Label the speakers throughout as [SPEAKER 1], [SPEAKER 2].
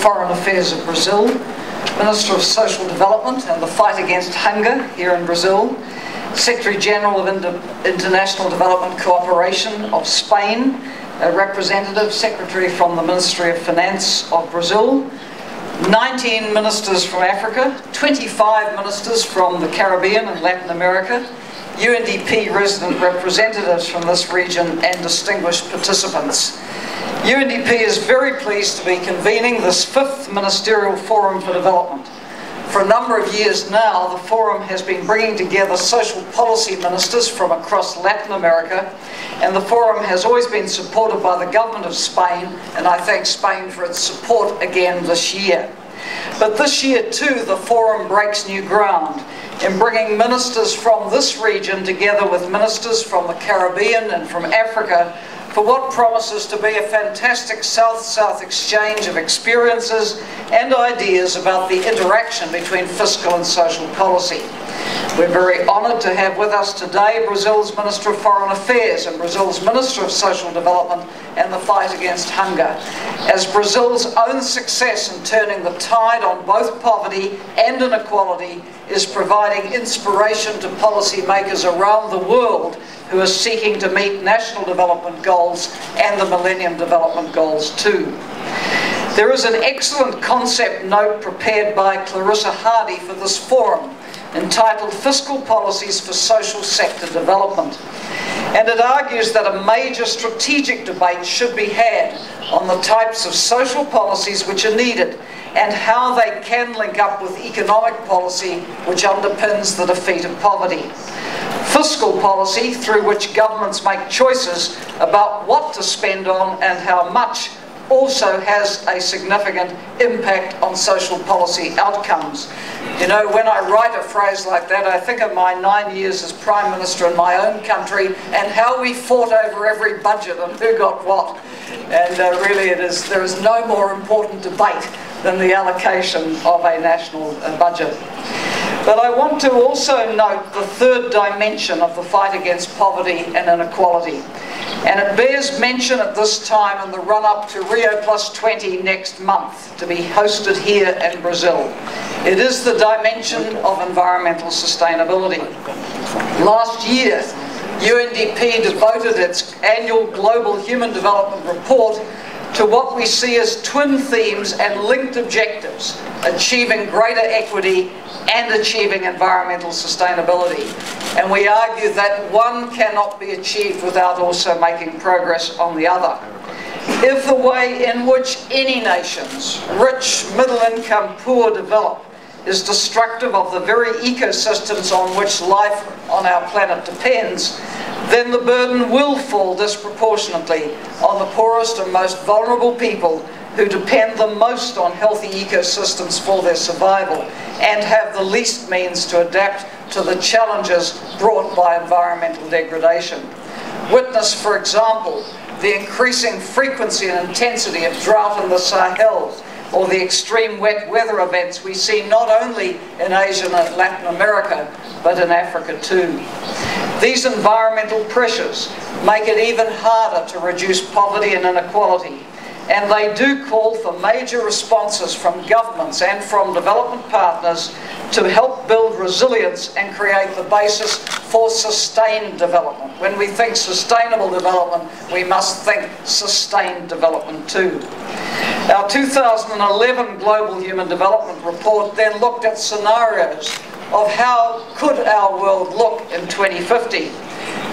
[SPEAKER 1] Foreign Affairs of Brazil, Minister of Social Development and the Fight Against Hunger here in Brazil, Secretary General of International Development Cooperation of Spain, a representative secretary from the Ministry of Finance of Brazil, 19 ministers from Africa, 25 ministers from the Caribbean and Latin America, UNDP resident representatives from this region and distinguished participants. UNDP is very pleased to be convening this 5th Ministerial Forum for Development. For a number of years now, the Forum has been bringing together social policy ministers from across Latin America, and the Forum has always been supported by the government of Spain, and I thank Spain for its support again this year. But this year too, the Forum breaks new ground in bringing ministers from this region together with ministers from the Caribbean and from Africa for what promises to be a fantastic South-South exchange of experiences and ideas about the interaction between fiscal and social policy. We're very honoured to have with us today Brazil's Minister of Foreign Affairs and Brazil's Minister of Social Development and the Fight Against Hunger, as Brazil's own success in turning the tide on both poverty and inequality is providing inspiration to policymakers around the world who are seeking to meet national development goals and the Millennium Development Goals too. There is an excellent concept note prepared by Clarissa Hardy for this forum, entitled Fiscal Policies for Social Sector Development. And it argues that a major strategic debate should be had on the types of social policies which are needed and how they can link up with economic policy which underpins the defeat of poverty. Fiscal policy, through which governments make choices about what to spend on and how much, also has a significant impact on social policy outcomes. You know, when I write a phrase like that, I think of my 9 years as Prime Minister in my own country and how we fought over every budget and who got what. And really there is no more important debate than the allocation of a national budget. But I want to also note the third dimension of the fight against poverty and inequality. And it bears mention at this time in the run-up to Rio+20 next month, to be hosted here in Brazil. It is the dimension of environmental sustainability. Last year, UNDP devoted its annual Global Human Development Report to what we see as twin themes and linked objectives: achieving greater equity and achieving environmental sustainability. And we argue that one cannot be achieved without also making progress on the other. If the way in which any nations, rich, middle income, poor, develop, is destructive of the very ecosystems on which life on our planet depends, then the burden will fall disproportionately on the poorest and most vulnerable people who depend the most on healthy ecosystems for their survival and have the least means to adapt to the challenges brought by environmental degradation. Witness, for example, the increasing frequency and intensity of drought in the Sahel, or the extreme wet weather events we see not only in Asia and Latin America, but in Africa too. These environmental pressures make it even harder to reduce poverty and inequality, and they do call for major responses from governments and from development partners to help build resilience and create the basis for sustained development. When we think sustainable development, we must think sustained development too. Our 2011 Global Human Development Report then looked at scenarios of how could our world look in 2050.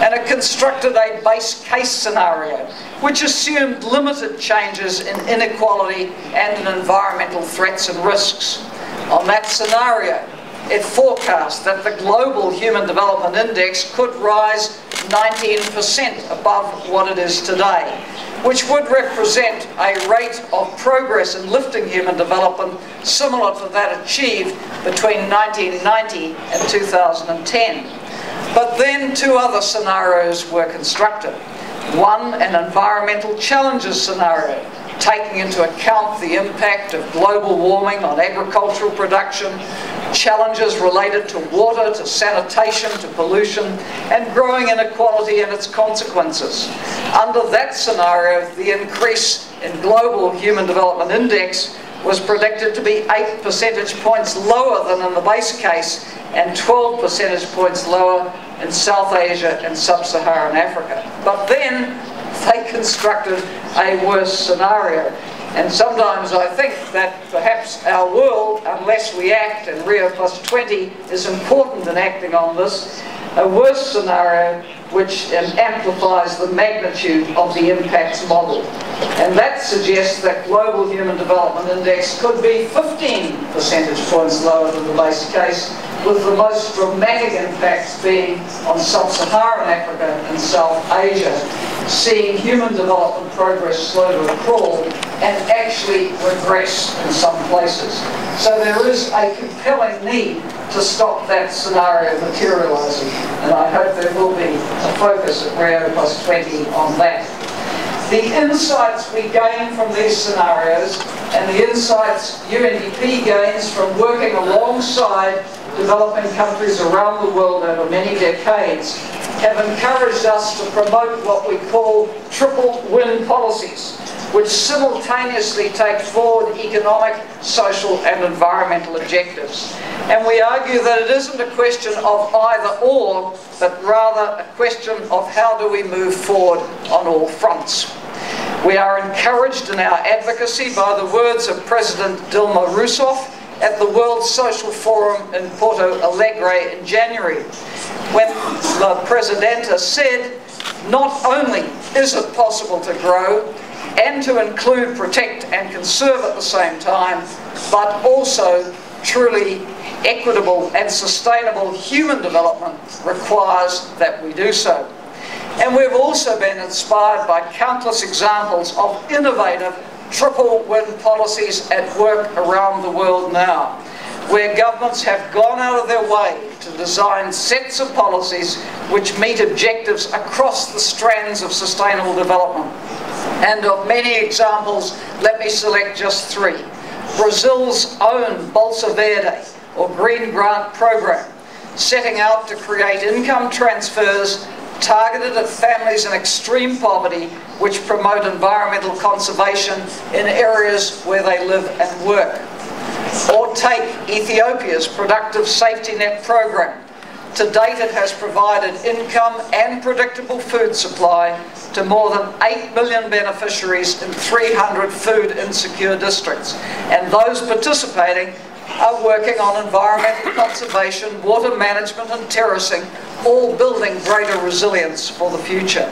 [SPEAKER 1] And it constructed a base case scenario which assumed limited changes in inequality and in environmental threats and risks. On that scenario, it forecast that the global Human Development Index could rise 19% above what it is today, which would represent a rate of progress in lifting human development similar to that achieved between 1990 and 2010. But then two other scenarios were constructed. One, an environmental challenges scenario, taking into account the impact of global warming on agricultural production, challenges related to water, to sanitation, to pollution, and growing inequality and its consequences. Under that scenario, the increase in global Human Development Index was predicted to be 8 percentage points lower than in the base case and 12 percentage points lower in South Asia and Sub-Saharan Africa. But then they constructed a worse scenario. And sometimes I think that perhaps our world, unless we act, and Rio+20 is important in acting on this, a worse scenario which amplifies the magnitude of the impacts model. And that suggests that Global Human Development Index could be 15 percentage points lower than the base case, with the most dramatic impacts being on Sub-Saharan Africa and South Asia, seeing human development progress slow to a crawl and actually regress in some places. So there is a compelling need to stop that scenario materialising, and I hope there will be a focus at Rio+20 on that. The insights we gain from these scenarios and the insights UNDP gains from working alongside developing countries around the world over many decades have encouraged us to promote what we call triple win policies, which simultaneously take forward economic, social and environmental objectives. And we argue that it isn't a question of either or, but rather a question of how do we move forward on all fronts. We are encouraged in our advocacy by the words of President Dilma Rousseff at the World Social Forum in Porto Alegre in January, when the Presidenta said, not only is it possible to grow and to include, protect and conserve at the same time, but also truly equitable and sustainable human development requires that we do so. And we've also been inspired by countless examples of innovative triple win policies at work around the world now, where governments have gone out of their way to design sets of policies which meet objectives across the strands of sustainable development. And of many examples, let me select just 3. Brazil's own Bolsa Verde, or Green Grant Program, setting out to create income transfers targeted at families in extreme poverty which promote environmental conservation in areas where they live and work. Or take Ethiopia's Productive Safety Net Program. To date it has provided income and predictable food supply to more than 8 million beneficiaries in 300 food insecure districts. And those participating are working on environmental conservation, water management and terracing, all building greater resilience for the future.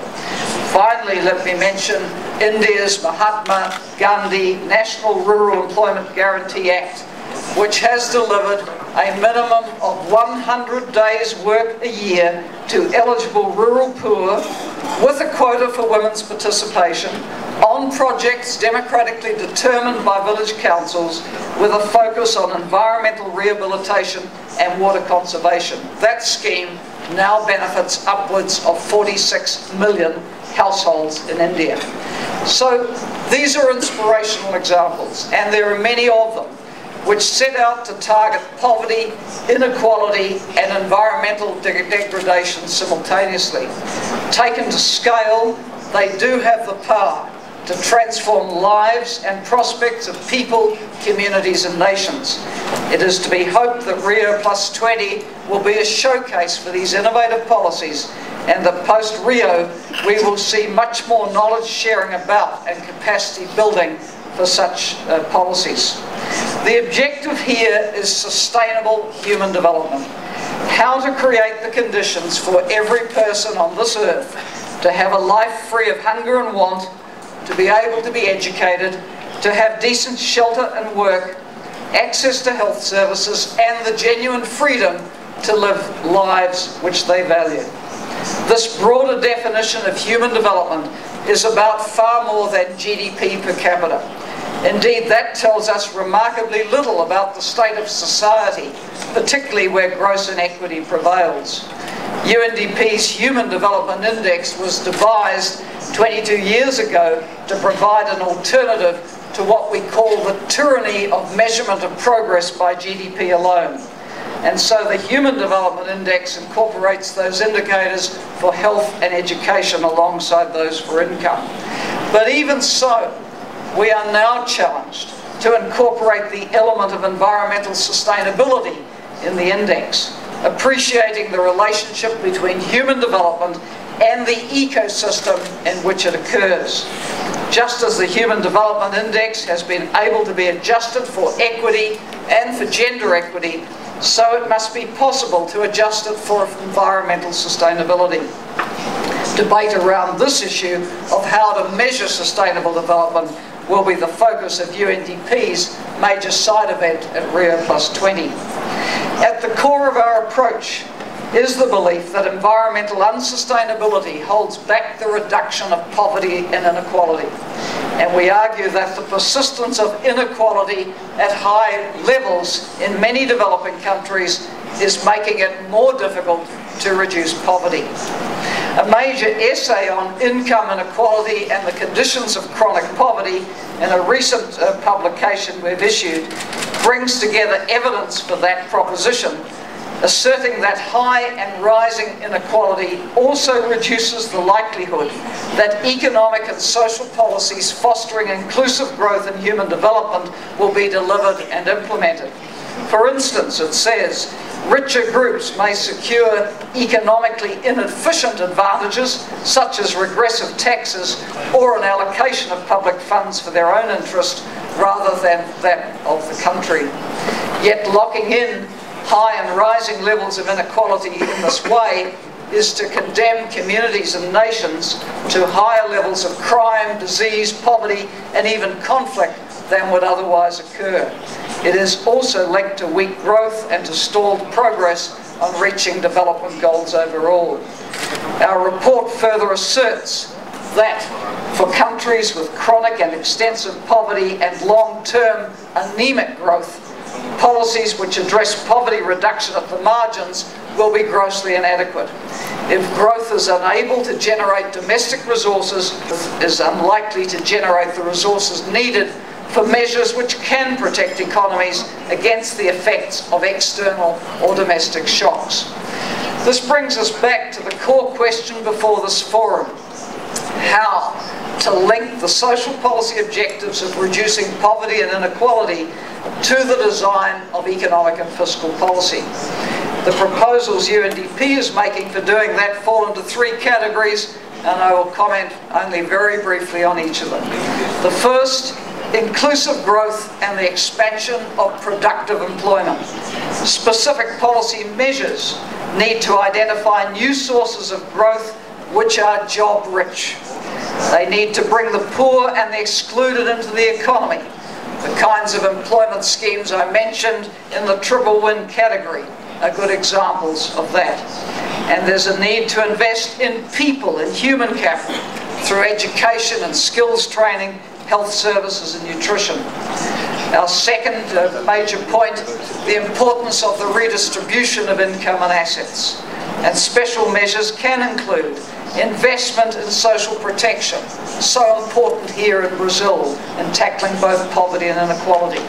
[SPEAKER 1] Finally, let me mention India's Mahatma Gandhi National Rural Employment Guarantee Act, which has delivered a minimum of 100 days work a year to eligible rural poor, with a quota for women's participation, on projects democratically determined by village councils with a focus on environmental rehabilitation and water conservation. That scheme now benefits upwards of 46 million households in India. So these are inspirational examples, and there are many of them, which set out to target poverty, inequality and environmental degradation simultaneously. Taken to scale, they do have the power to transform lives and prospects of people, communities and nations. It is to be hoped that Rio+20 will be a showcase for these innovative policies, and that post-Rio we will see much more knowledge sharing about and capacity building for such policies. The objective here is sustainable human development. How to create the conditions for every person on this earth to have a life free of hunger and want, to be able to be educated, to have decent shelter and work, access to health services, and the genuine freedom to live lives which they value. This broader definition of human development is about far more than GDP per capita. Indeed, that tells us remarkably little about the state of society, particularly where gross inequity prevails. UNDP's Human Development Index was devised 22 years ago to provide an alternative to what we call the tyranny of measurement of progress by GDP alone. And so the Human Development Index incorporates those indicators for health and education alongside those for income. But even so, we are now challenged to incorporate the element of environmental sustainability in the index, appreciating the relationship between human development and the ecosystem in which it occurs. Just as the Human Development Index has been able to be adjusted for equity and for gender equity, so it must be possible to adjust it for environmental sustainability. Debate around this issue of how to measure sustainable development will be the focus of UNDP's major side event at Rio+20. At the core of our approach is the belief that environmental unsustainability holds back the reduction of poverty and inequality. And we argue that the persistence of inequality at high levels in many developing countries is making it more difficult to reduce poverty. A major essay on income inequality and the conditions of chronic poverty in a recent publication we've issued brings together evidence for that proposition, asserting that high and rising inequality also reduces the likelihood that economic and social policies fostering inclusive growth and human development will be delivered and implemented. For instance, it says, richer groups may secure economically inefficient advantages, such as regressive taxes or an allocation of public funds for their own interest rather than that of the country. Yet locking in high and rising levels of inequality in this way is to condemn communities and nations to higher levels of crime, disease, poverty, and even conflict than would otherwise occur. It is also linked to weak growth and to stalled progress on reaching development goals overall. Our report further asserts that for countries with chronic and extensive poverty and long-term anemic growth, policies which address poverty reduction at the margins will be grossly inadequate. If growth is unable to generate domestic resources, it is unlikely to generate the resources needed for measures which can protect economies against the effects of external or domestic shocks. This brings us back to the core question before this forum: how to link the social policy objectives of reducing poverty and inequality to the design of economic and fiscal policy. The proposals UNDP is making for doing that fall into three categories, and I will comment only very briefly on each of them. The first, inclusive growth and the expansion of productive employment. Specific policy measures need to identify new sources of growth which are job-rich. They need to bring the poor and the excluded into the economy. The kinds of employment schemes I mentioned in the triple win category are good examples of that. And there's a need to invest in people, in human capital, through education and skills training, health services and nutrition. Our second major point, the importance of the redistribution of income and assets. And special measures can include investment in social protection, so important here in Brazil in tackling both poverty and inequality.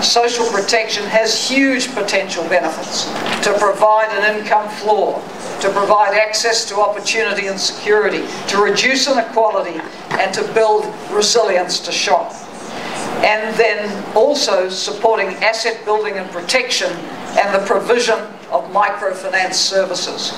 [SPEAKER 1] Social protection has huge potential benefits to provide an income floor, to provide access to opportunity and security, to reduce inequality, and to build resilience to shock. And then also supporting asset building and protection and the provision of microfinance services.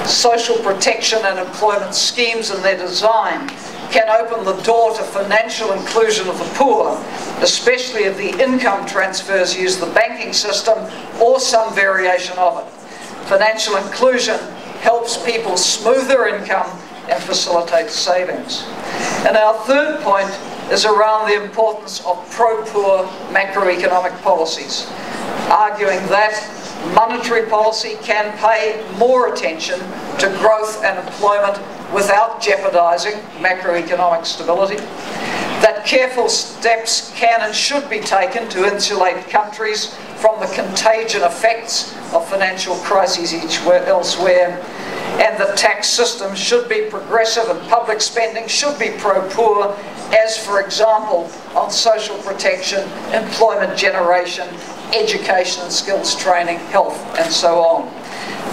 [SPEAKER 1] Social protection and employment schemes and their design can open the door to financial inclusion of the poor, especially if the income transfers use the banking system or some variation of it. Financial inclusion helps people smooth their income and facilitates savings. And our third point is around the importance of pro-poor macroeconomic policies, arguing that monetary policy can pay more attention to growth and employment without jeopardising macroeconomic stability, that careful steps can and should be taken to insulate countries from the contagion effects of financial crises elsewhere, and that tax systems should be progressive and public spending should be pro-poor, as for example on social protection, employment generation, education and skills training, health and so on.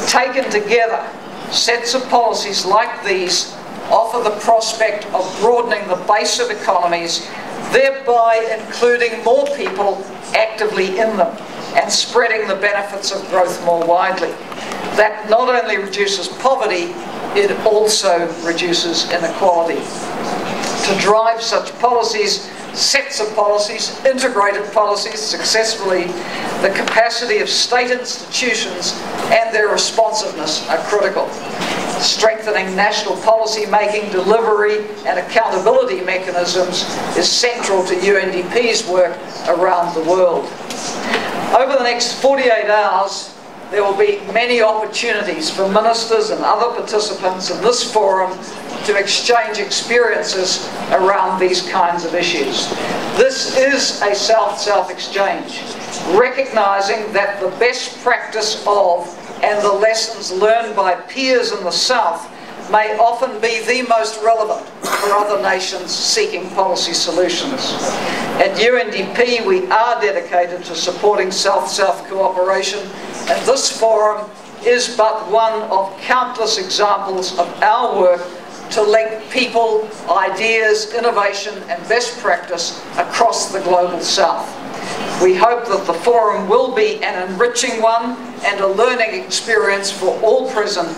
[SPEAKER 1] Taken together, sets of policies like these offer the prospect of broadening the base of economies thereby including more people actively in them and spreading the benefits of growth more widely. That not only reduces poverty, it also reduces inequality. To drive such policies, sets of policies, integrated policies successfully, the capacity of state institutions and their responsiveness are critical. Strengthening national policy making, delivery and accountability mechanisms is central to UNDP's work around the world. Over the next 48 hours, there will be many opportunities for ministers and other participants in this forum to exchange experiences around these kinds of issues. This is a South-South exchange, recognising that the best practice of and the lessons learned by peers in the South may often be the most relevant for other nations seeking policy solutions. At UNDP, we are dedicated to supporting South-South cooperation, and this forum is but one of countless examples of our work to link people, ideas, innovation and best practice across the global South. We hope that the forum will be an enriching one and a learning experience for all present,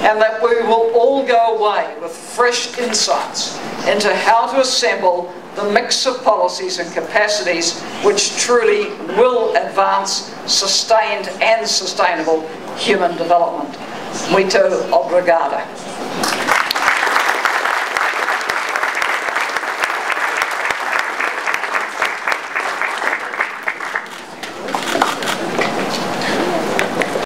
[SPEAKER 1] and that we will all go away with fresh insights into how to assemble the mix of policies and capacities which truly will advance sustained and sustainable human development. Muito obrigada.